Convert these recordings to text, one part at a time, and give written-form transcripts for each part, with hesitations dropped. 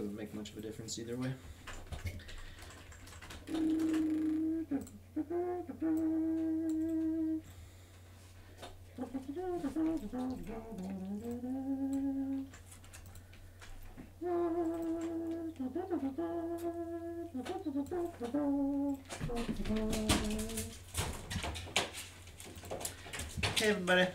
so it would make much of a difference either way. Hey everybody.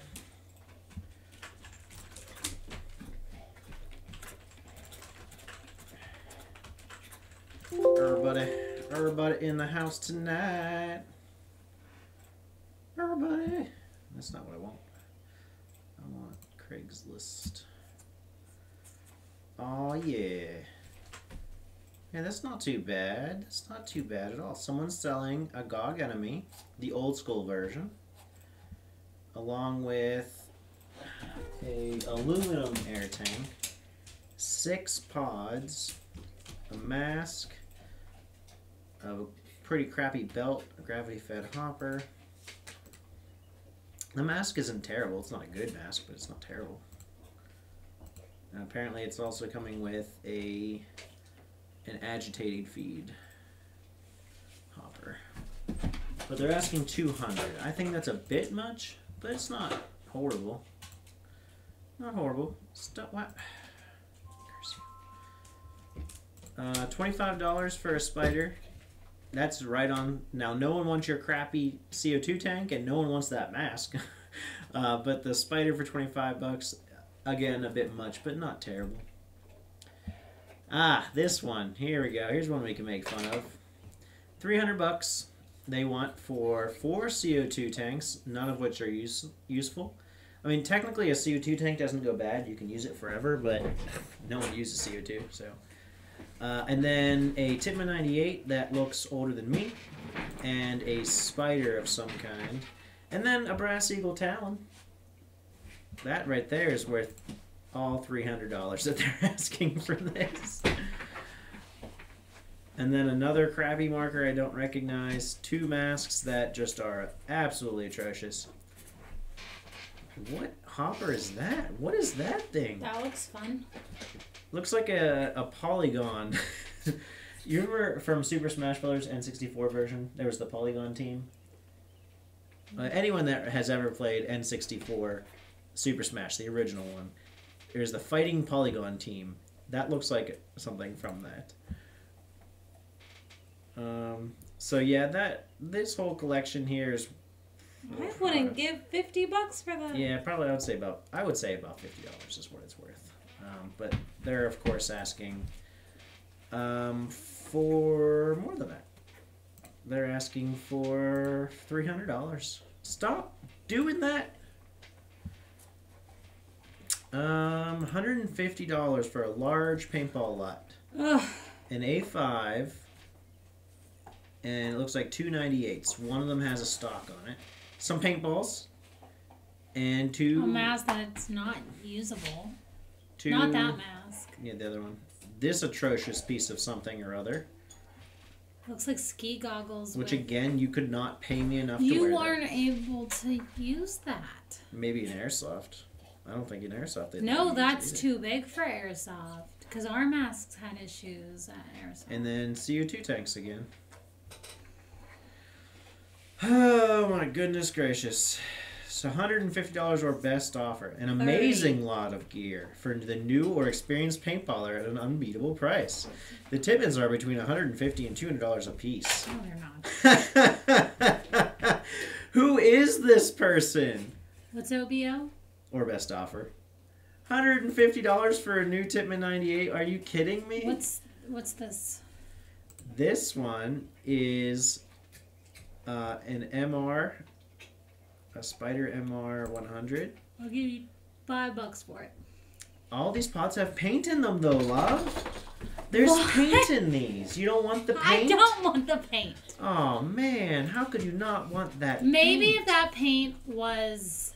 Everybody in the house tonight. Everybody. That's not what I want. I want Craigslist. Oh yeah. Yeah, that's not too bad. It's not too bad at all. Someone's selling a GOG Enemy, the old school version, along with a aluminum air tank, 6 pods, a mask, a pretty crappy belt, a gravity-fed hopper. The mask isn't terrible. It's not a good mask, but it's not terrible. And apparently it's also coming with an agitating feed hopper. But they're asking $200. I think that's a bit much, but it's not horrible. Not horrible. Stop. What? $25 for a spider. That's right on. Now, no one wants your crappy CO2 tank, and no one wants that mask. But the spider for $25, again, a bit much, but not terrible. Ah, this one. Here we go. Here's one we can make fun of. $300 they want for 4 CO2 tanks, none of which are useful. I mean, technically a CO2 tank doesn't go bad. You can use it forever, but no one uses CO2, so... and then a Tippmann 98 that looks older than me, and a spider of some kind, and then a Brass Eagle Talon. That right there is worth all $300 that they're asking for this. And then another crappy marker I don't recognize, 2 masks that just are absolutely atrocious. What hopper is that? What is that thing? That looks fun. Looks like a polygon. You remember from Super Smash Bros. N64 version, there was the polygon team? Anyone that has ever played N64 Super Smash, the original one, there's the fighting polygon team. That looks like something from that. So yeah, this whole collection here is... I wouldn't give $50 for that. Yeah, probably I would say about $50 is what it's worth. But they're of course asking for more than that. They're asking for $300. Stop doing that. $150 for a large paintball lot. Ugh. An A5, and it looks like 298s. One of them has a stock on it. Some paintballs, and 2. A mask that's not usable. 2. Not that mask. Yeah, the other one. This atrocious piece of something or other. Looks like ski goggles. Which again, you could not pay me enough to wear. You weren't able to use that. Maybe an airsoft. I don't think in airsoft. No, that's too big for airsoft. Because our masks had issues at airsoft. And then CO2 tanks again. Oh my goodness gracious. So $150 or best offer. An amazing lot of gear for the new or experienced paintballer at an unbeatable price. The Tippmanns are between $150 and $200 a piece. No, they're not. Who is this person? What's OBO? Or best offer. $150 for a new Tippmann 98. Are you kidding me? What's this? This one is an MR, a Spider MR 100. I'll give you $5 for it. All these pots have paint in them, though, love. There's paint in these. You don't want the paint? I don't want the paint. Oh, man. How could you not want that Maybe paint? if that paint was...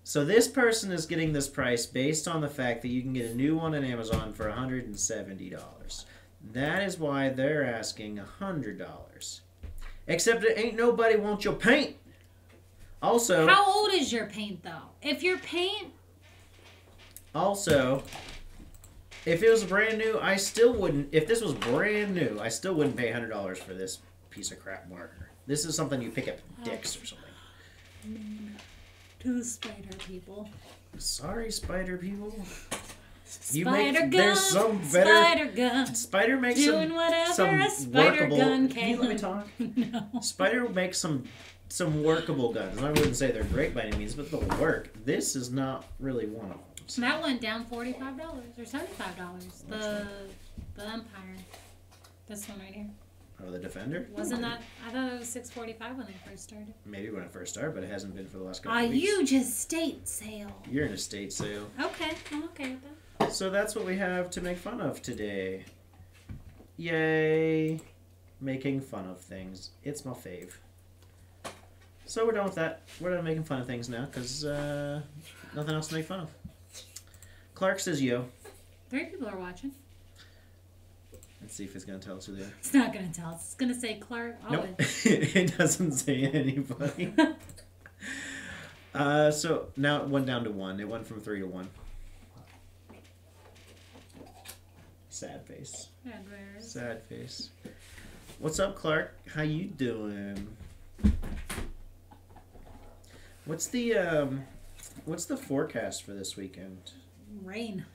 So this person is getting this price based on the fact that you can get a new one on Amazon for $170. That is why they're asking $100. Except it ain't nobody wants your paint. Also... How old is your paint, though? If your paint... Also, If it was brand new, I still wouldn't. If this was brand new, I still wouldn't pay $100 for this piece of crap marker. This is something you pick up at Dick's or something. To the spider people. Sorry, spider people. Spider gun. There's some better. Spider gun. Spider makes Doing whatever some a spider workable. gun Can you let me talk? No. Spider makes some workable guns. I wouldn't say they're great by any means, but they'll work. This is not really one of them. So. That went down $45 or $75. The Empire. This one right here. Oh, the Defender? Wasn't that? I thought it was $645 when they first started. Maybe when it first started, but it hasn't been for the last couple of weeks. Huge estate sale. You're in a estate sale. Okay, I'm okay with that. So that's what we have to make fun of today. Yay. Making fun of things. It's my fave. So we're done with that. We're done making fun of things now, because nothing else to make fun of. Clark says yo. 3 people are watching. Let's see if it's going to tell us who they are. It's not going to tell us. It's going to say Clark. Oh, Nope. It doesn't say anybody. So now it went down to 1. It went from 3 to 1. Sad face. Sad face. What's up, Clark? How you doing? What's the forecast for this weekend? Rain.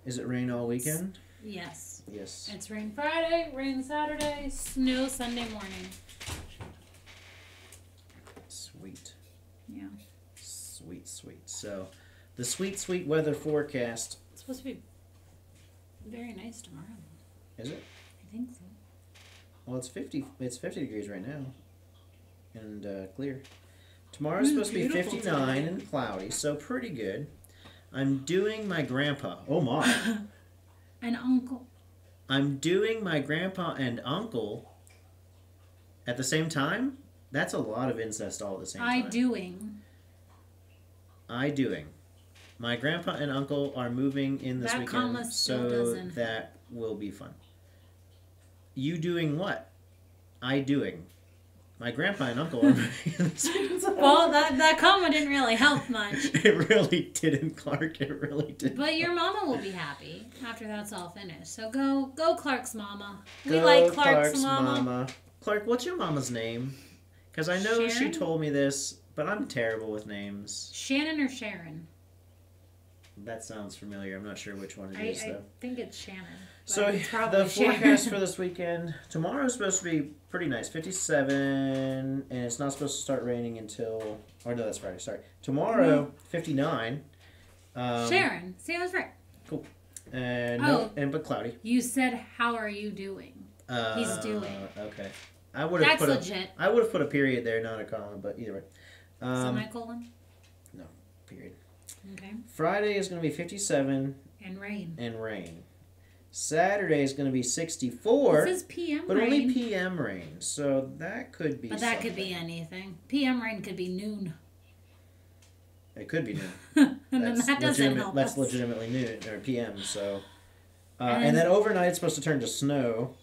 Is it rain all weekend? Yes. Yes. It's rain Friday, rain Saturday, snow Sunday morning. Sweet. Yeah. Sweet, sweet. So, the sweet, sweet weather forecast. It's supposed to be very nice tomorrow. Is it? I think so. Well, it's 50 degrees right now. And clear. Tomorrow's supposed to be 59 today. and cloudy, so pretty good. I'm doing my grandpa. Oh my. And uncle. I'm doing my grandpa and uncle at the same time? That's a lot of incest all at the same time. I doing. My grandpa and uncle are moving in this That comma weekend, still so doesn't. that will be fun. You doing what? I doing. My grandpa and uncle are moving in this weekend. Well, that comma didn't really help much. It really didn't, Clark. It really didn't. But your mama will be happy after that's all finished. So go Clark's mama. We Go like Clark's mama. Clark, what's your mama's name? Because I know she Sharon? told me this, but I'm terrible with names. Shannon or Sharon? That sounds familiar. I'm not sure which one it I is, though. think it's Shannon. but So it's probably the Sharon. forecast for this weekend, tomorrow is supposed to be pretty nice, 57, and it's not supposed to start raining until, or no, that's Friday, sorry. Tomorrow, 59. Sharon. See, I was right. Cool. And, Oh. but cloudy. You said, "How are you doing?" He's doing. Okay. I would have That's put legit. I would have put a period there, not a comma, but either way. Semicolon. Period. Okay. Friday is going to be 57 And rain. and rain. Saturday is going to be 64, It says PM but rain. only PM rain, so that could be But that could be something. anything. PM rain could be noon. It could be noon. And then that doesn't legitimate, help that's us. legitimately noon, or PM, so... And and then overnight it's supposed to turn to snow.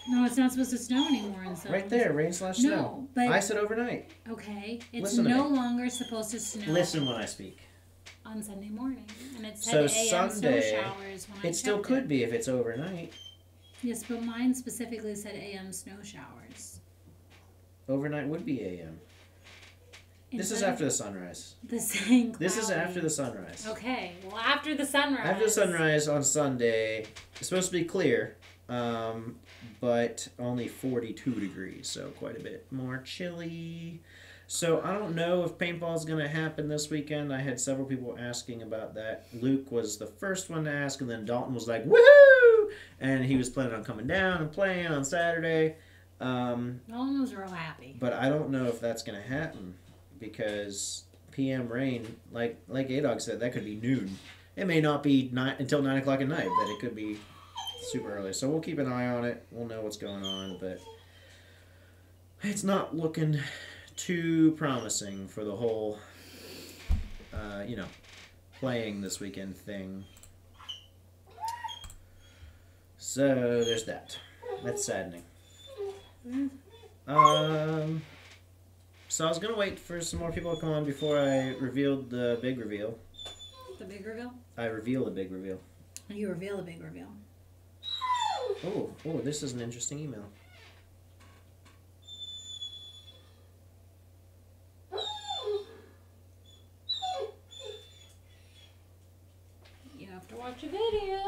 No, it's not supposed to snow anymore in Southern. Right there, rain / snow. No, but I said overnight. okay, it's Listen to no me. longer supposed to snow Listen when I speak. on Sunday morning, and it So said AM Sunday, snow showers when I It still checked could be if it's overnight. Yes, but mine specifically said AM snow showers. Overnight would be AM. This is Instead after the sunrise. of the saying. This is cloudy. after the sunrise. Okay, well after the sunrise. After the sunrise on Sunday, it's supposed to be clear, but only 42 degrees, so quite a bit more chilly. So I don't know if paintball is going to happen this weekend. I had several people asking about that. Luke was the first one to ask, and then Dalton was like, woohoo! And he was planning on coming down and playing on Saturday. No one was real happy. But I don't know if that's going to happen because PM rain, like A-Dog said, that could be noon. It may not be until 9 o'clock at night, but it could be super early. So we'll keep an eye on it. We'll know what's going on, but it's not looking too promising for the whole, playing this weekend thing. So there's that. That's saddening. So I was gonna wait for some more people to come on before I revealed the big reveal. The big reveal? I reveal the big reveal. You reveal a big reveal. Oh, this is an interesting email. You have to watch a video.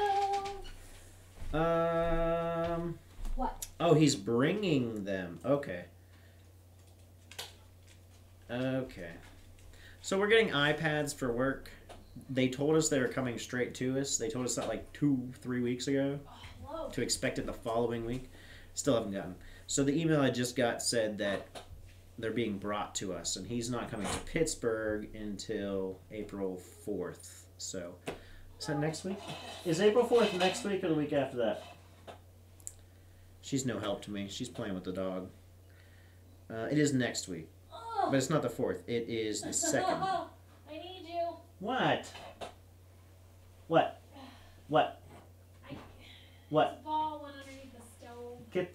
What? Oh, he's bringing them. Okay. Okay. So we're getting iPads for work. They told us they were coming straight to us. They told us that like 2-3 weeks ago. Whoa. To expect it the following week. Still haven't gotten. So the email I just got said that they're being brought to us, and he's not coming to Pittsburgh until April 4th. So, is that next week? Is April 4th next week or the week after that? She's no help to me. She's playing with the dog. It is next week. But it's not the 4th. It is the 2nd. I need you. What? What? What? What? The ball went underneath the stove. Get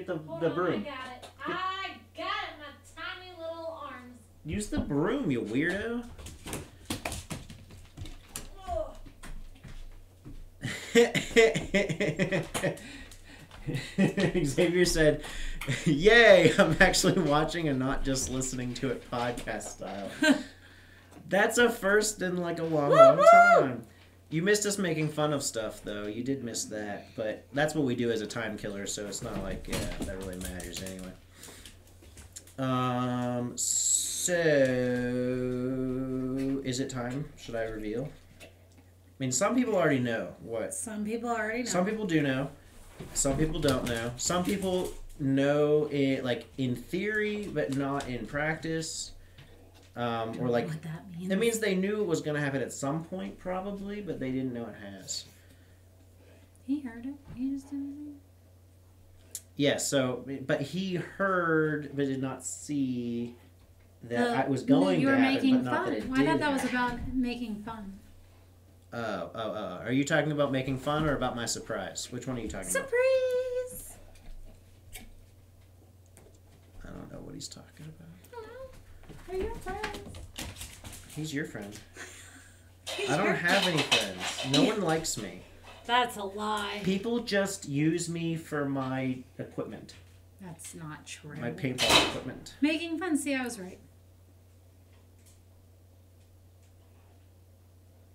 the Hold on, broom. I got it. I got it in my tiny little arms. Use the broom, you weirdo. Xavier said, "Yay, I'm actually watching and not just listening to it podcast style." That's a first in like a long time. You missed us making fun of stuff, though. You did miss that, but that's what we do as a time killer, so it's not like that really matters anyway. So is it time? Should I reveal? I mean, some people already know what. Some people already know. Some people do know. Some people don't know. Some people know it like in theory, but not in practice. Or like what that means. it means they knew it was going to happen at some point, probably, but they didn't know it has. He heard it. He just didn't. Yeah. So, but he heard, but did not see that I was going you to were happen, making but not fun. that it Well, did. I thought that was happen. about making fun. Are you talking about making fun or about my surprise? Which one are you talking about? Surprise! I don't know what he's talking about. They're your friends. He's your friend. He's I don't your have any friends. No one likes me. That's a lie. People just use me for my equipment, That's not true. my paintball equipment. Making fun. See, I was right.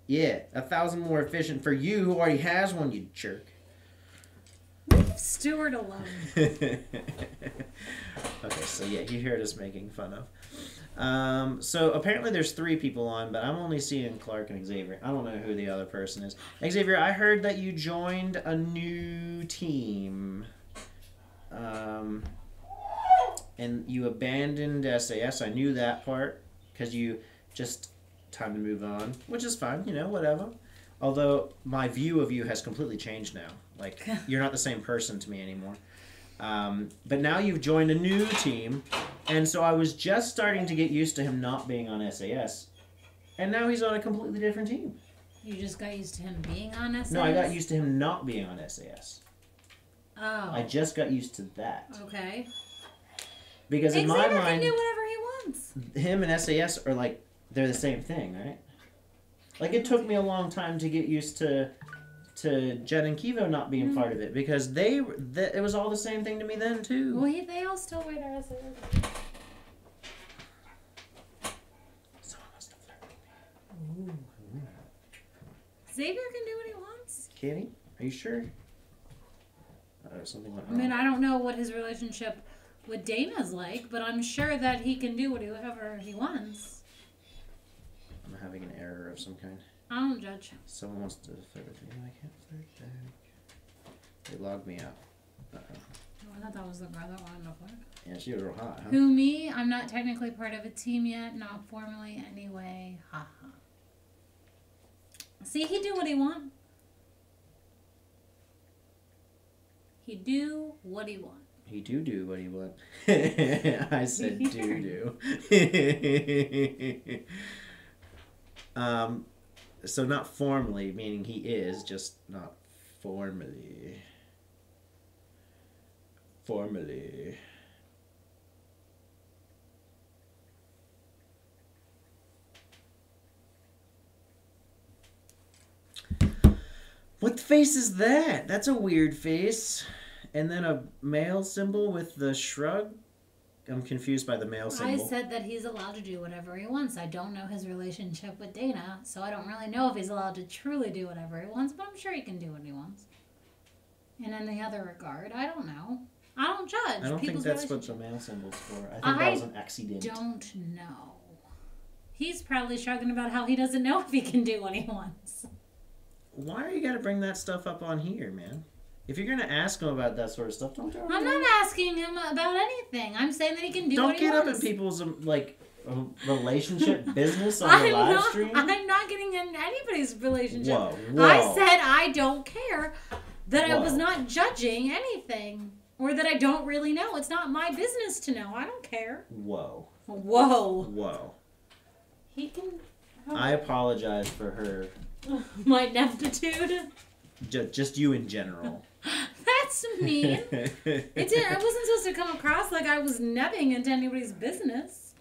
Yeah, 1,000 more efficient for you who already has one, you jerk. Leave Stuart alone. Okay, so yeah, you heard us making fun of. So apparently there's 3 people on, but I'm only seeing Clark and Xavier. I don't know who the other person is. Xavier, I heard that you joined a new team. And you abandoned SAS. I knew that part because you just time to move on, which is fine, whatever. Although my view of you has completely changed now. Like, you're not the same person to me anymore. But now you've joined a new team, and so I was just starting to get used to him not being on SAS, and now he's on a completely different team. You just got used to him being on SAS? No, I got used to him not being on SAS. Oh. I just got used to that. Okay. Because in my Xavier mind, can do whatever he wants. him and SAS are like, they're the same thing, right? Like, it took me a long time to get used to Jen and Kivo not being part of it, because it was all the same thing to me then too. Well, they all still wear their SAS. Someone must have flirted with me. Ooh. Xavier can do what he wants. Can he? Are you sure? Something went I wrong. mean, I don't know what his relationship with Dana's like, but I'm sure that he can do whatever he wants. I'm having an error of some kind. I don't judge. Someone wants to flirt with me. I can't flirt back. They logged me out. Uh-oh. Oh, I thought that was the girl that wanted to flirt. Yeah, she was real hot, huh? Who, me? I'm not technically part of a team yet, not formally anyway. Ha ha. See, he do what he want. He do what he want. He do what he want. I said do. So not formally, meaning he is, just not formally. Formally. What face is that? That's a weird face. And then a male symbol with the shrug. I'm confused by the male symbol. I said that he's allowed to do whatever he wants. I don't know his relationship with Dana, so I don't really know if he's allowed to truly do whatever he wants, but I'm sure he can do what he wants. In any other regard, I don't know. I don't judge. I don't think people's that's what the relationship. male symbol's for. I think that was an accident. Don't know. He's probably shrugging about how he doesn't know if he can do what he wants. Why are you gotta bring that stuff up on here, man? If you're gonna ask him about that sort of stuff, don't. I'm not asking him about anything. I'm saying that he can do what he Don't wants. get up in people's relationship business on the live stream. I'm not getting in anybody's relationship. Whoa. I said I don't care. That I was Whoa. not judging anything. Or that I don't really know. It's not my business to know. I don't care. Whoa. Whoa. He can... I apologize for her. My ineptitude. Just you in general. That's mean. I wasn't supposed to come across like I was nebbing into anybody's business.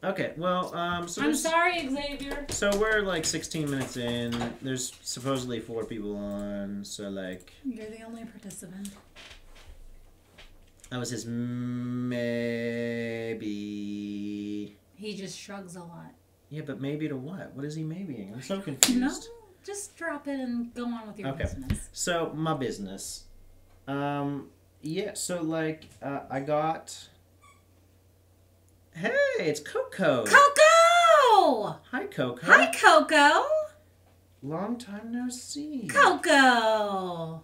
Okay, well, so I'm sorry, Xavier. So we're like 16 minutes in. There's supposedly 4 people on, so like... You're the only participant. That was his maybe... He just shrugs a lot. Yeah, but maybe to what? What is he maybeing? I'm so confused. No, just drop it and go on with your business. So, my business. Yeah, so like, I got... Hey, it's Coco! Coco! Hi, Coco. Hi, Coco! Long time no see. Coco!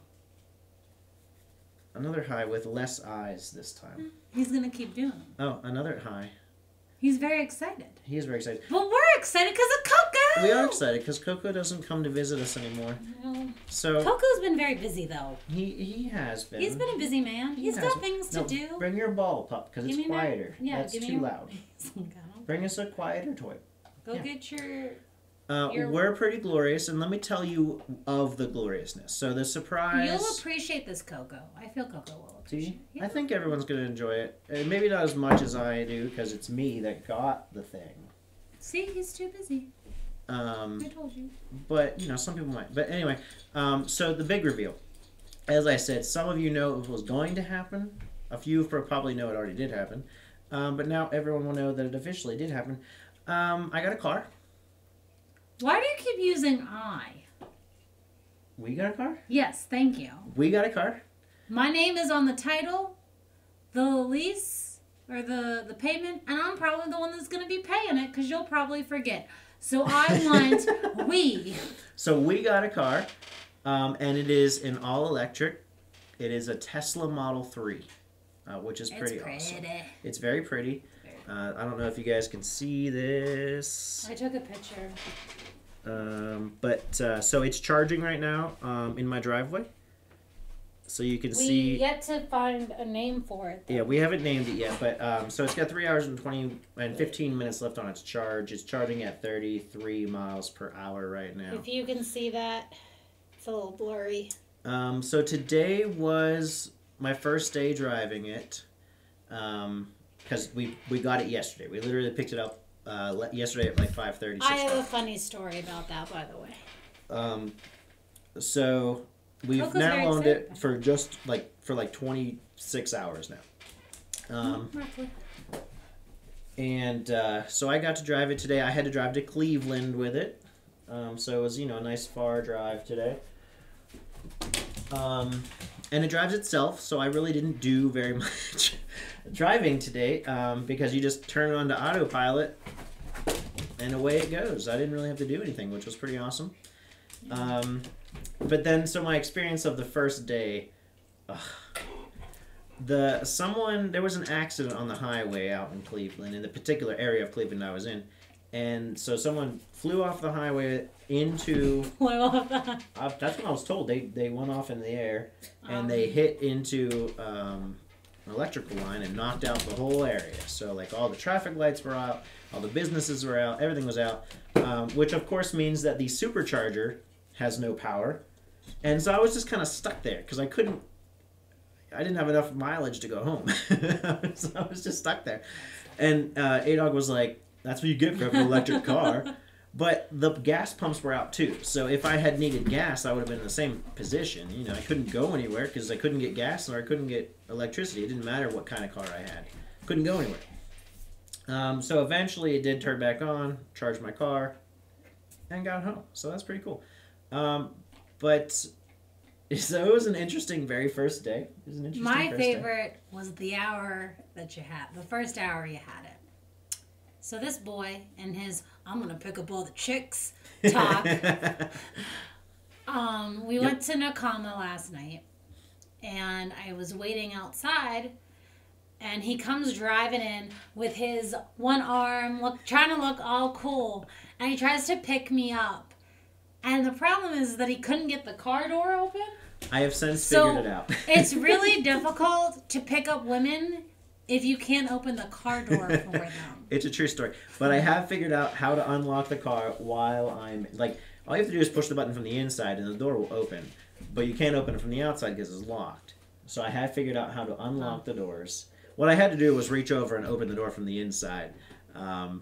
Another hi with less eyes this time. He's gonna keep doing it. Oh, another hi. He's very excited. He is very excited. Well, we're excited because of Coco! We are excited because Coco doesn't come to visit us anymore. No. So Coco's been very busy, though. he has been. He's been a busy man. He's got things to do. Bring your ball, pup, because it's quieter. That's too loud. Okay. Bring us a quieter toy. Go get your... We're pretty glorious, and let me tell you of the gloriousness. So the surprise... You'll appreciate this, Coco. I feel Coco will appreciate it. See? I think everyone's going to enjoy it. Maybe not as much as I do, because it's me that got the thing. See? He's too busy. I told you. But, some people might. But anyway, so the big reveal. As I said, some of you know it was going to happen. A few probably know it already did happen. But now everyone will know that it officially did happen. I got a car. Why do you keep using I? We got a car? Yes, thank you. We got a car. My name is on the title, the lease, or the payment, and I'm probably the one that's going to be paying it because you'll probably forget. So I want we. So we got a car, and it is an all-electric. It is a Tesla Model 3, which is pretty awesome. It's very pretty. I don't know if you guys can see this. I took a picture. So it's charging right now in my driveway. So you can see... We yet to find a name for it, though. Yeah, we haven't named it yet, but so it's got 3 hours and 15 minutes left on its charge. It's charging at 33 miles per hour right now. If you can see that, it's a little blurry. So today was my first day driving it, because we got it yesterday. We literally picked it up yesterday at like 5:30. I have a funny story about that, by the way. So we've Coco's now owned excited. it for just like 26 hours now. Roughly. And so I got to drive it today. I had to drive to Cleveland with it. So it was, a nice far drive today. And it drives itself, so I really didn't do very much driving today because you just turn it on to autopilot and away it goes. I didn't really have to do anything, which was pretty awesome. But then, so my experience of the first day, there was an accident on the highway out in Cleveland, in the particular area of Cleveland I was in. And so someone flew off the highway into... that's what I was told. They went off in the air, and they hit into an electrical line and knocked out the whole area. So, like, all the traffic lights were out, all the businesses were out, everything was out, which, of course, means that the supercharger has no power. And so I was just kind of stuck there, because I didn't have enough mileage to go home. So I was just stuck there. And A-Dog was like, that's what you get for having an electric car. But the gas pumps were out too. So if I had needed gas, I would have been in the same position. You know, I couldn't go anywhere because I couldn't get gas or I couldn't get electricity. It didn't matter what kind of car I had. Couldn't go anywhere. So eventually it did turn back on, charged my car, and got home. So that's pretty cool. But so it was an interesting very first day. It was an interesting My first favorite was the hour that you had, the first hour you had it. So this boy and his "I'm gonna pick up all the chicks" talk. We went to Nakama last night, and I was waiting outside, and he comes driving in with his one arm, trying to look all cool, and he tries to pick me up. And the problem is that he couldn't get the car door open. I have since figured it out. It's really difficult to pick up women if you can't open the car door for them. It's a true story. But I have figured out how to unlock the car while I'm... Like, all you have to do is push the button from the inside and the door will open. But you can't open it from the outside because it's locked. So I have figured out how to unlock the doors. What I had to do was reach over and open the door from the inside. I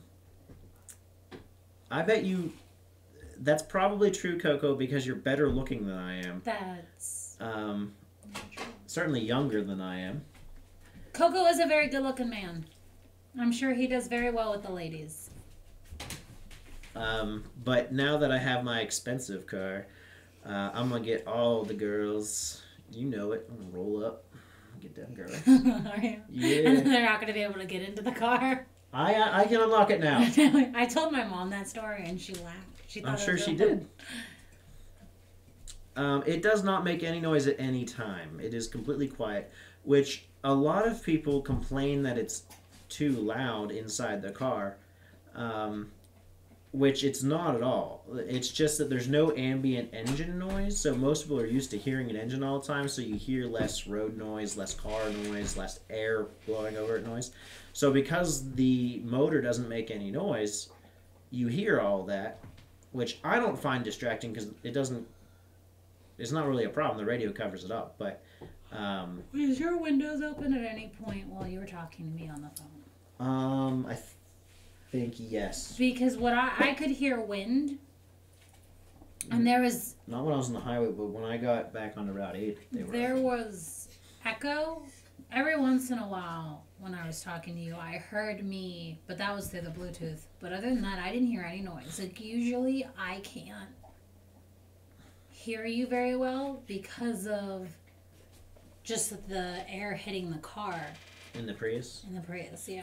bet you... That's probably true, Coco, because you're better looking than I am. That's... Certainly younger than I am. Coco is a very good-looking man. I'm sure he does very well with the ladies. But now that I have my expensive car, I'm going to get all the girls. You know it. I'm going to roll up. Get them girls. Are you? Yeah. And then they're not going to be able to get into the car. I can unlock it now. I told my mom that story and she laughed. She thought I'm sure she did. It does not make any noise at any time. It is completely quiet, which a lot of people complain that it's too loud inside the car, which it's not at all. It's just that there's no ambient engine noise, so most people are used to hearing an engine all the time, so you hear less road noise, less car noise, less air blowing over it noise. So because the motor doesn't make any noise, you hear all that, which I don't find distracting because it's not really a problem. The radio covers it up, but... Was your windows open at any point while you were talking to me on the phone? I think yes. Because what I could hear wind, and there was... Not when I was on the highway, but when I got back onto Route 8, there was echo. Every once in a while, when I was talking to you, I heard me, but that was through the Bluetooth. But other than that, I didn't hear any noise. Like, usually I can't hear you very well because of just the air hitting the car. In the Prius? In the Prius, yeah.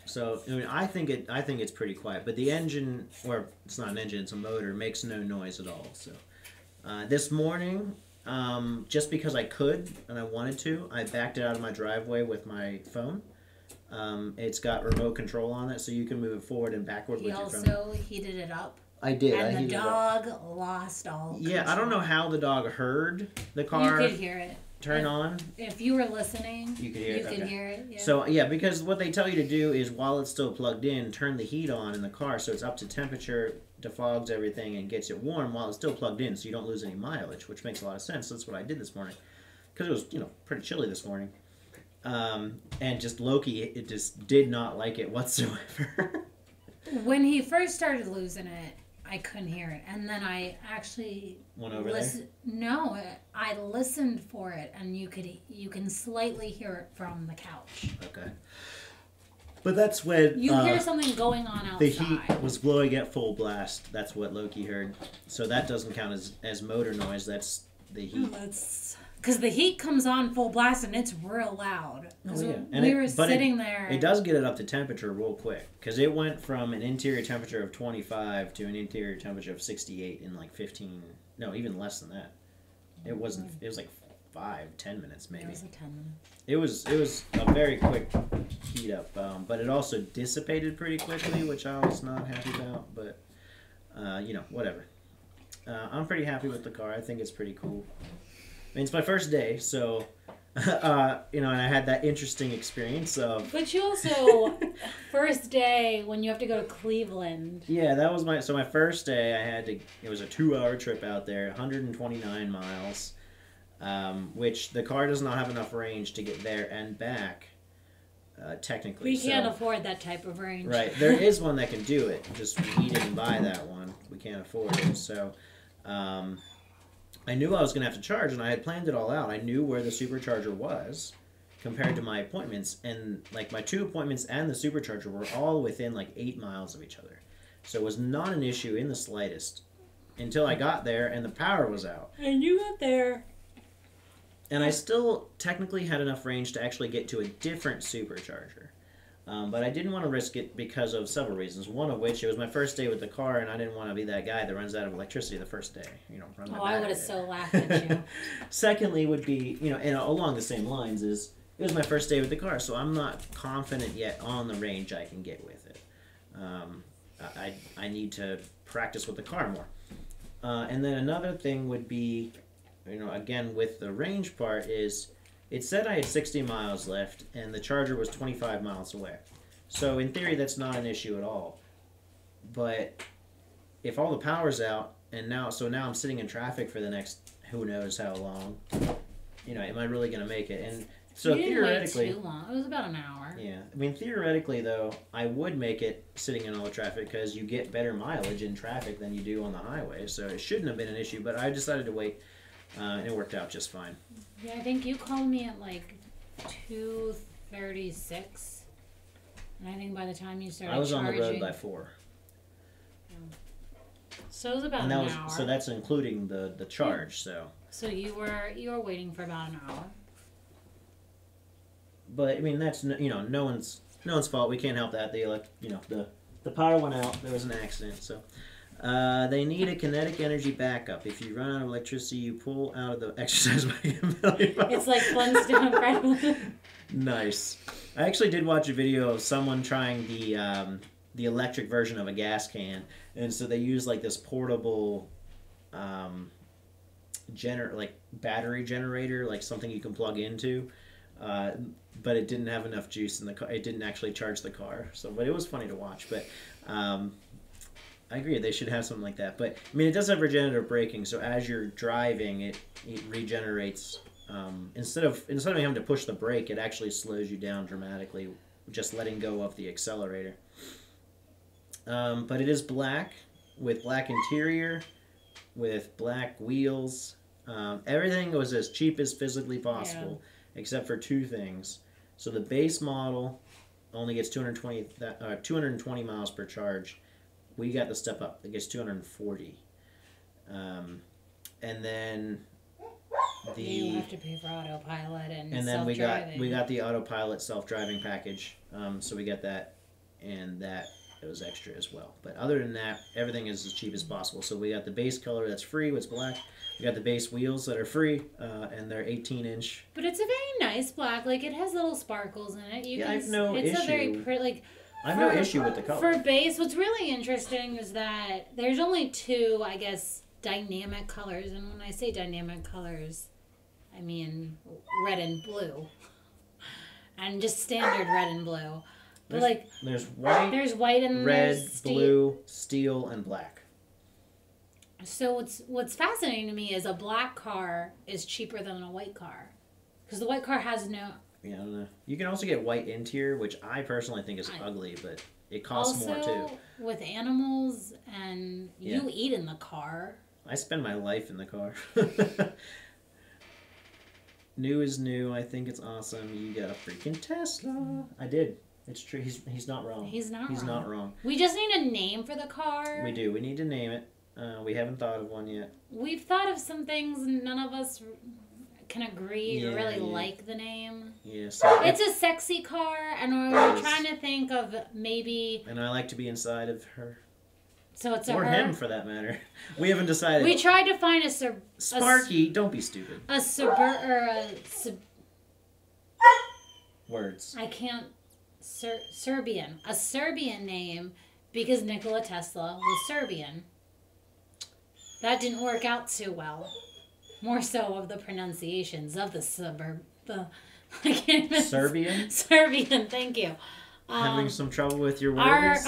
So, I mean, I think it's pretty quiet. But the engine, or it's not an engine, it's a motor, makes no noise at all. So, this morning, just because I could and I wanted to, I backed it out of my driveway with my phone. It's got remote control on it, so you can move it forward and backward with your phone. He also heated it up. I did. And the dog lost all control. Yeah, I don't know how the dog heard the car. You could hear it. Turn on. If you were listening, you could hear it. You could hear it. Yeah. So yeah, because what they tell you to do is while it's still plugged in, turn the heat on in the car so it's up to temperature, defogs everything, and gets it warm while it's still plugged in, so you don't lose any mileage, which makes a lot of sense. That's what I did this morning, because it was pretty chilly this morning, and just Loki, it just did not like it whatsoever. When he first started losing it, I couldn't hear it, and then I actually went over there. No, I listened for it, and you can slightly hear it from the couch. Okay, but that's when you hear something going on outside. The heat was blowing at full blast. That's what Loki heard. So that doesn't count as motor noise. That's the heat. That's because the heat comes on full blast and it's real loud. Oh, yeah. We were sitting there. It does get it up to temperature real quick because it went from an interior temperature of 25 to an interior temperature of 68 in like 15. No, even less than that. It wasn't. It was like 5-10 minutes maybe. It was like 10 minutes. It was a very quick heat up, but it also dissipated pretty quickly, which I was not happy about. But whatever. I'm pretty happy with the car. I think it's pretty cool. I mean, it's my first day, so and I had that interesting experience of. But you also first day when you have to go to Cleveland. Yeah, that was my first day. It was a 2-hour trip out there, 129 miles, which the car does not have enough range to get there and back. Technically, we can't afford that type of range. Right, there is one that can do it. Just we didn't buy that one. we can't afford it. So I knew I was going to have to charge, and I had planned it all out. I knew where the supercharger was compared to my appointments, and like my 2 appointments and the supercharger were all within like 8 miles of each other. So it was not an issue in the slightest until I got there and the power was out. And you got there. And I still technically had enough range to actually get to a different supercharger. But I didn't want to risk it because of several reasons. One of which, it was my first day with the car, and I didn't want to be that guy that runs out of electricity the first day. You know, run my I would battery have so laughed at you. Secondly would be, and along the same lines is, it was my first day with the car, so I'm not confident yet on the range I can get with it. I need to practice with the car more. And then another thing would be, again with the range part is, it said I had 60 miles left, and the charger was 25 miles away. So in theory, that's not an issue at all. But if all the power's out, and now I'm sitting in traffic for the next who knows how long, am I really going to make it? And so you didn't theoretically, wait too long. It was about an hour. yeah. I mean, theoretically, though, I would make it sitting in all the traffic because you get better mileage in traffic than you do on the highway. So it shouldn't have been an issue, but I decided to wait, and it worked out just fine. Yeah, I think you called me at like 2:36, and I think by the time you started I was charging, on the road by 4. so it was about And an hour. so that's including the charge. So you were waiting for about an hour. But I mean, that's no one's fault. We can't help that. The power went out. There was an accident. So they need a kinetic energy backup. If you run out of electricity, you pull out of the exercise wagon. It's like Flintstone, right? Nice. I actually did watch a video of someone trying the electric version of a gas can, and so they use like this portable battery generator, like something you can plug into. But it didn't have enough juice in the car. It didn't actually charge the car. But it was funny to watch. But I agree, they should have something like that. But I mean, it does have regenerative braking, so as you're driving, it regenerates. Instead of having to push the brake, it actually slows you down dramatically, just letting go of the accelerator. But it is black, with black interior, with black wheels. Everything was as cheap as physically possible, except for 2 things. So the base model only gets 220 miles per charge. We got the step up. It gets 240. And then you have to pay for autopilot and then self-driving. we got the autopilot self-driving package. So we got that, and that it was extra as well. But other than that, everything is as cheap as possible. So we got the base color that's free, what's black. We got the base wheels that are free, and they're 18-inch. But it's a very nice black. Like, it has little sparkles in it. I have no issue. It's a very pretty, I have no issue with the color. For base, what's really interesting is that there's only 2, I guess, dynamic colors. And when I say dynamic colors, I mean red and blue. And just standard red and blue. But there's white, and red, blue, steel, and black. So what's fascinating to me is a black car is cheaper than a white car, because the white car has no. Yeah, I don't know. You can also get white interior, which I personally think is ugly, but it costs more too. With animals, and you eat in the car. I spend my life in the car. New is new. I think it's awesome. You got a freaking Tesla. I did. It's true. He's not wrong. He's not wrong. We just need a name for the car. We do. We need to name it. We haven't thought of one yet. We've thought of some things, and none of us can agree or really like the name. Yeah, so it's a sexy car, and we're trying to think of maybe. And I like to be inside of her. So it's or her. Him, for that matter. We haven't decided. We tried to find Sparky, don't be stupid. Words. I can't. Serbian. A Serbian name, because Nikola Tesla was Serbian. That didn't work out too well. More so of the pronunciations of the suburb. I can't even Serbian? Serbian, thank you. Having some trouble with your words?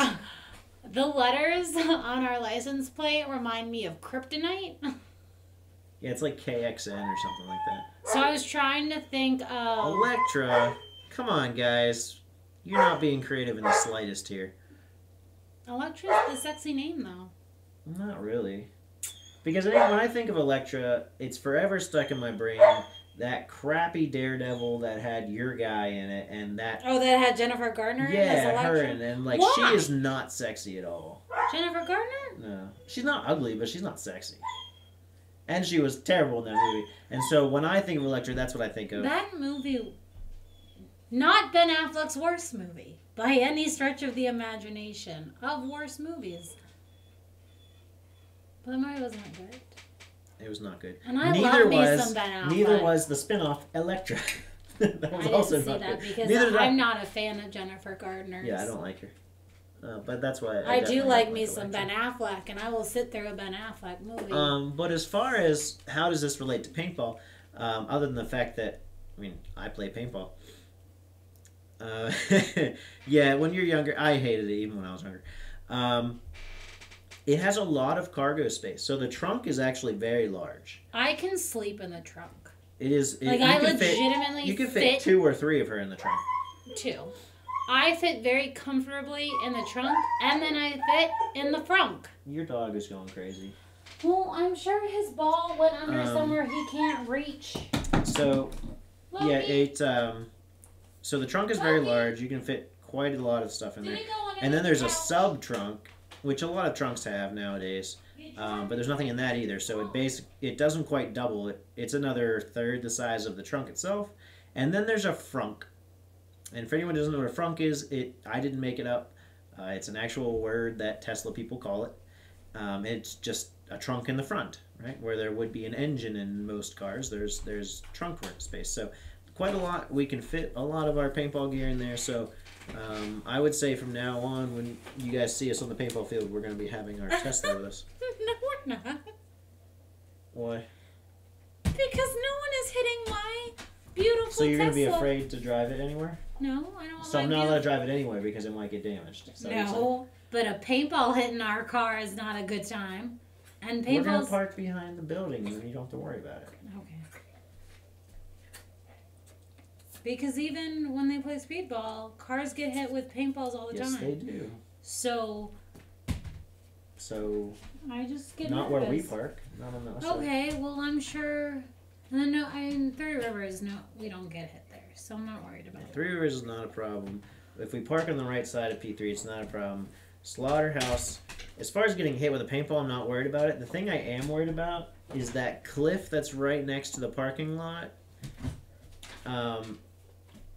The letters on our license plate remind me of kryptonite. Yeah, it's like KXN or something like that. So I was trying to think of... Electra. Come on, guys. You're not being creative in the slightest here. Electra's the sexy name, though. Not really. Because when I think of Elektra, it's forever stuck in my brain. That crappy Daredevil that had your guy in it, and that Oh, that had Jennifer Garner as yeah, Elektra? her and like Why? she is not sexy at all. Jennifer Garner? No, she's not ugly, but she's not sexy. And she was terrible in that movie. And so when I think of Elektra, that's what I think of. That movie, not Ben Affleck's worst movie by any stretch of the imagination of worst movies. But the movie wasn't good. It was not good. And I love me some Ben Affleck. Neither was the spin-off Elektra. That was I didn't also see not that good. because Neither did I. I'm not a fan of Jennifer Gardner's. Yeah, I don't like her. But that's why I do definitely like don't me some Elektra. Ben Affleck, and I will sit through a Ben Affleck movie. But as far as how does this relate to paintball, other than the fact that, I mean, I play paintball. Yeah, when you're younger, I hated it even when I was younger. It has a lot of cargo space, so the trunk is actually very large. I can sleep in the trunk. It is. Like, you I can legitimately you can fit 2 or 3 of her in the trunk. 2. I fit very comfortably in the trunk, and then I fit in the frunk. Your dog is going crazy. Well, I'm sure his ball went under Um, somewhere he can't reach. So Loki, yeah, so the trunk is very Loki. large. You can fit quite a lot of stuff in did there. it go under And then the there's a couch? sub trunk, which a lot of trunks have nowadays. But there's nothing in that either, so it doesn't quite double. It's another third the size of the trunk itself. And then there's a frunk. And for anyone who doesn't know what a frunk is, I didn't make it up. It's an actual word that Tesla people call it. It's just a trunk in the front, right? Where there would be an engine in most cars, there's trunk space. So quite a lot. We can fit a lot of our paintball gear in there. So I would say from now on, when you guys see us on the paintball field, we're going to be having our Tesla with us. No, we're not. Why? Because no one is hitting my beautiful So you're going to be Tesla. afraid to drive it anywhere? No, I don't. So like I'm not allowed to beautiful- drive it anyway because it might get damaged. Is that what you're saying? No, but a paintball hitting our car is not a good time. And We're going to paintball's park behind the building and you don't have to worry about it. okay. Because even when they play speedball, cars get hit with paintballs all the Yes, time. they do. So So I just get not nervous. where we park. Not on the side. Okay, well I'm sure. And then in Three Rivers, no, we don't get hit there, so I'm not worried about it. Three Rivers is not a problem. If we park on the right side of P3, it's not a problem. Slaughterhouse, as far as getting hit with a paintball, I'm not worried about it. The thing I am worried about is that cliff that's right next to the parking lot.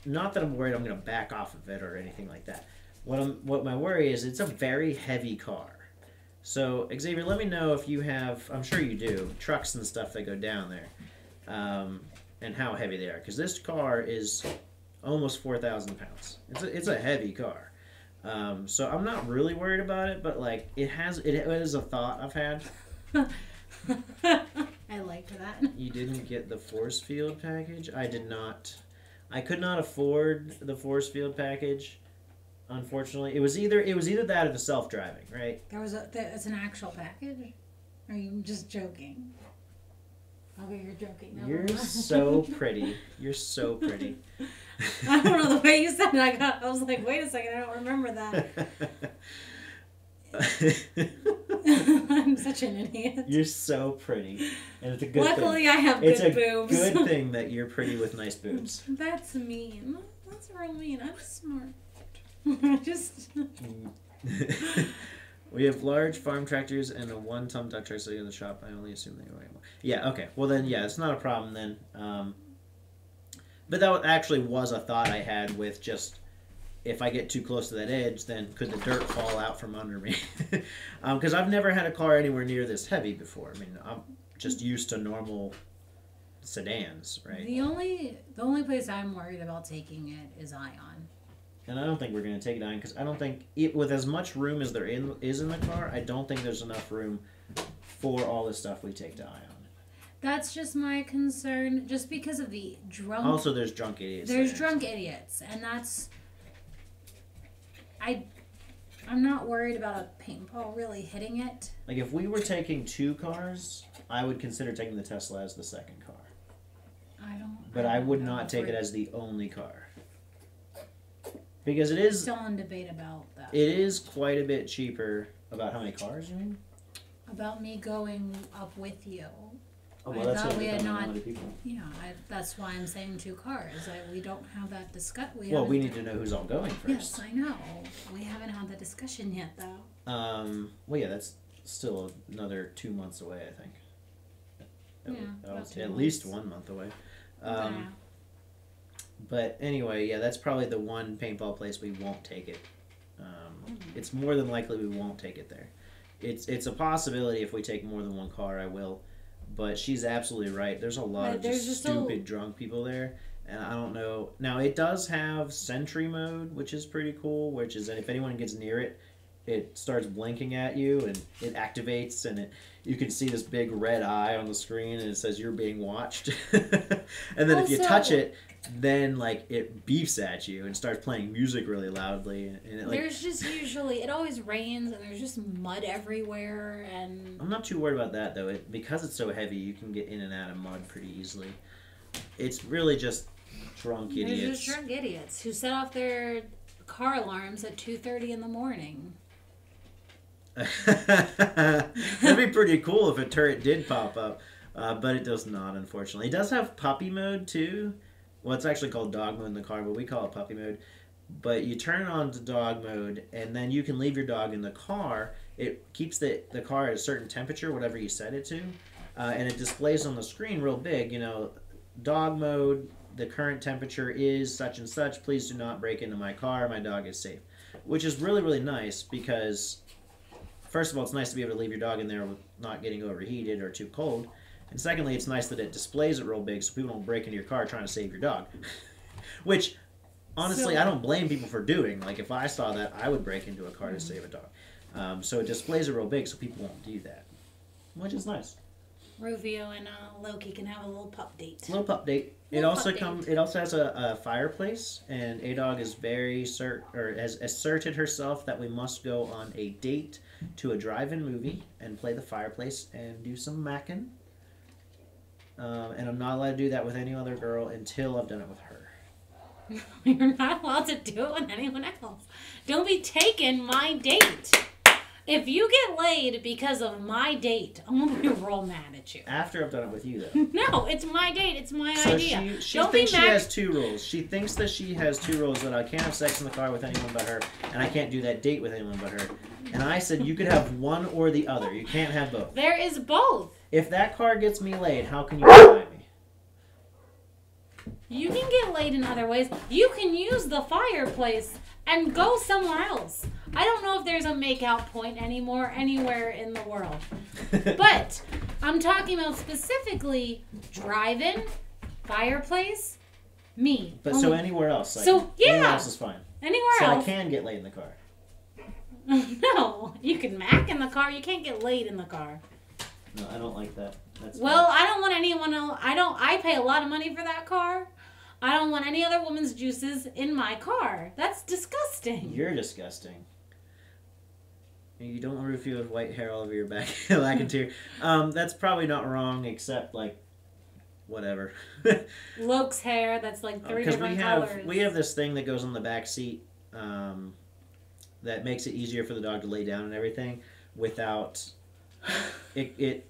Not that I'm worried I'm going to back off of it or anything like that. What my worry is, it's a very heavy car. So, Xavier, let me know if you have, I'm sure you do, trucks and stuff that go down there. And how heavy they are. Because this car is almost 4,000 pounds. It's a heavy car. So I'm not really worried about it, but like it is a thought I've had. I liked that. You didn't get the force field package? I did not. I could not afford the force field package. Unfortunately, it was either that or the self-driving, right? It's an actual package. Or are you just joking? Okay, you're joking. Never You're mind. so pretty. You're so pretty. I don't know the way you said it. I was like, wait a second, I don't remember that. I'm such an idiot. You're so pretty, and it's a good Luckily, thing. I have It's good a boobs. good thing that you're pretty with nice boobs. That's mean. That's real mean. I'm smart. I just. We have large farm tractors and a 1-ton duck truck sitting in the shop. I only assume they weigh more. Yeah, okay. Well then, yeah, it's not a problem then. But that actually was a thought I had with just, if I get too close to that edge, then could the dirt fall out from under me? Because I've never had a car anywhere near this heavy before. I mean, I'm just used to normal sedans, right? The only place I'm worried about taking it is Ion. And I don't think we're going to take it on because I don't think, with as much room as there is in the car, I don't think there's enough room for all the stuff we take to Ion. That's just my concern, just because of the drunk. Also, there's drunk idiots. There's there. drunk idiots, and that's. I'm not worried about a paintball really hitting it. Like, if we were taking 2 cars, I would consider taking the Tesla as the second car. But I would not take it as the only car. Because it is. Still in debate about that. It is quite a bit cheaper. About how many cars, you mean? About me going up with you. Oh, I well, that's thought what we had depending on not- other people. Yeah, that's why I'm saying 2 cars. We don't have that discuss. Well, we need to know who's all going first. Yes, I know. We haven't had the discussion yet, though. Well, yeah, that's still another 2 months away, I think. About 2 At least months. 1 month away. Yeah. But anyway, yeah, that's probably the one paintball place we won't take it. It's more than likely we won't take it there. It's a possibility if we take more than one car, I will. But she's absolutely right. There's a lot of There's just just stupid drunk people there. And I don't know. Now, it does have sentry mode, which is pretty cool, which is that if anyone gets near it, it starts blinking at you and it activates and you can see this big red eye on the screen and it says you're being watched. And then if you touch it, then like it beeps at you and starts playing music really loudly. And it, like, There's just usually, it always rains and there's just mud everywhere and... I'm not too worried about that though. Because it's so heavy, you can get in and out of mud pretty easily. It's really just drunk idiots. There's just drunk idiots who set off their car alarms at 2:30 in the morning. That'd be pretty cool if a turret did pop up, but it does not, unfortunately. It does have puppy mode too. Well, it's actually called dog mode in the car, but we call it puppy mode. But you turn it on to dog mode, and then you can leave your dog in the car. It keeps the car at a certain temperature, whatever you set it to, and it displays on the screen real big, dog mode, the current temperature is such and such. Please do not break into my car. My dog is safe. Which is really, really nice because... First of all, it's nice to be able to leave your dog in there with not getting overheated or too cold. And secondly, it's nice that it displays it real big so people don't break into your car trying to save your dog. Which, honestly, I don't blame people for doing. Like, if I saw that, I would break into a car to save a dog. So it displays it real big so people won't do that. Which is nice. Rufio and Loki can have a little pup date. Little pup date. It also has a fireplace, and A-Dog is has asserted herself that we must go on a date to a drive-in movie and play the fireplace and do some macking. And I'm not allowed to do that with any other girl until I've done it with her. You're not allowed to do it with anyone else. Don't be taking my date. If you get laid because of my date, I'm going to be real mad at you. After I've done it with you, though. No, it's my date. It's my So idea. she Don't thinks be she mad. has 2 rules. She thinks that she has 2 rules, that I can't have sex in the car with anyone but her, and I can't do that date with anyone but her. And I said you could have one or the other. You can't have both. There is both. If that car gets me laid, how can you deny me? You can get laid in other ways. You can use the fireplace and go somewhere else. I don't know if there's a make-out point anymore anywhere in the world. But I'm talking about specifically drive-in, fireplace, me. But so anywhere else. Like, So, yeah. Anywhere else is fine. Anywhere So else. I can get laid in the car. No, you can mac in the car. You can't get laid in the car. No, I don't like that. That's Well, I don't want anyone else. I pay a lot of money for that car. I don't want any other woman's juices in my car. That's disgusting. You're disgusting. You don't want Rufio with white hair all over your back, back interior. That's probably not wrong, except like, whatever. Luke's hair. That's like 3 different colors. We have this thing that goes on the back seat, that makes it easier for the dog to lay down and everything, without it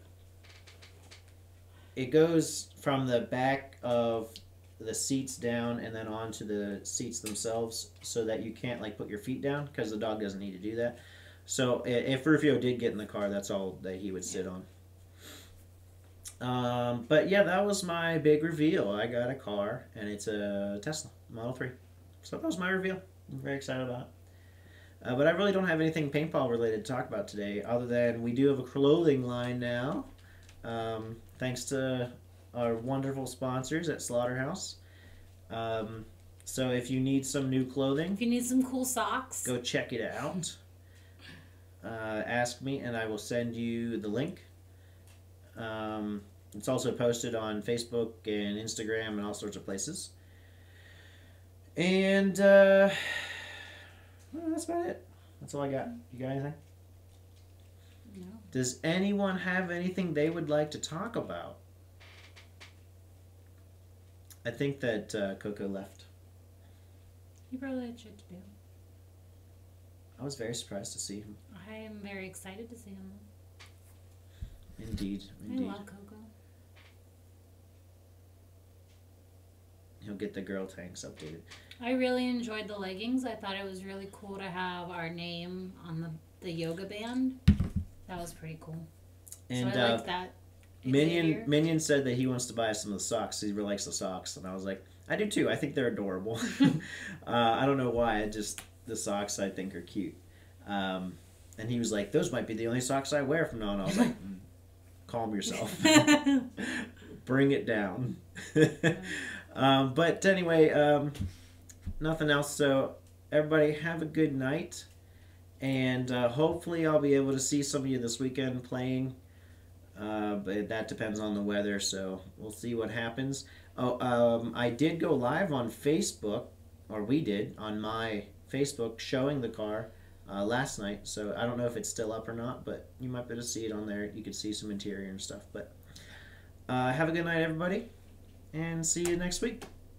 goes from the back of the seats down and then onto the seats themselves, so that you can't like put your feet down because the dog doesn't need to do that. So if Rufio did get in the car, that's all that he would sit on. But yeah, that was my big reveal. I got a car, and it's a Tesla Model 3. So that was my reveal. I'm very excited about it. But I really don't have anything paintball related to talk about today, other than we do have a clothing line now. Thanks to our wonderful sponsors at Slaughterhouse. So if you need some new clothing, If you need some cool socks. go check it out. Ask me, and I will send you the link. It's also posted on Facebook and Instagram and all sorts of places. And well, that's about it. That's all I got. You got anything? No. Does anyone have anything they would like to talk about? I think that Coco left. He probably had shit to do. I was very surprised to see him. I am very excited to see him. Indeed. I love Coco. He'll get the girl tanks updated. I really enjoyed the leggings. I thought it was really cool to have our name on the yoga band. That was pretty cool. And so I like that. Minion said that he wants to buy some of the socks. He really likes the socks, and I was like, I do too. I think they're adorable. I don't know why. The socks I think are cute. And he was like, those might be the only socks I wear from now on. I was like, calm yourself. Bring it down. But anyway, nothing else. So everybody have a good night. And hopefully I'll be able to see some of you this weekend playing. But that depends on the weather, so we'll see what happens. Oh, I did go live on Facebook, or we did, on my Facebook, showing the car last night. So I don't know if it's still up or not, but you might be able to see it on there. You could see some interior and stuff. But have a good night, everybody, and see you next week.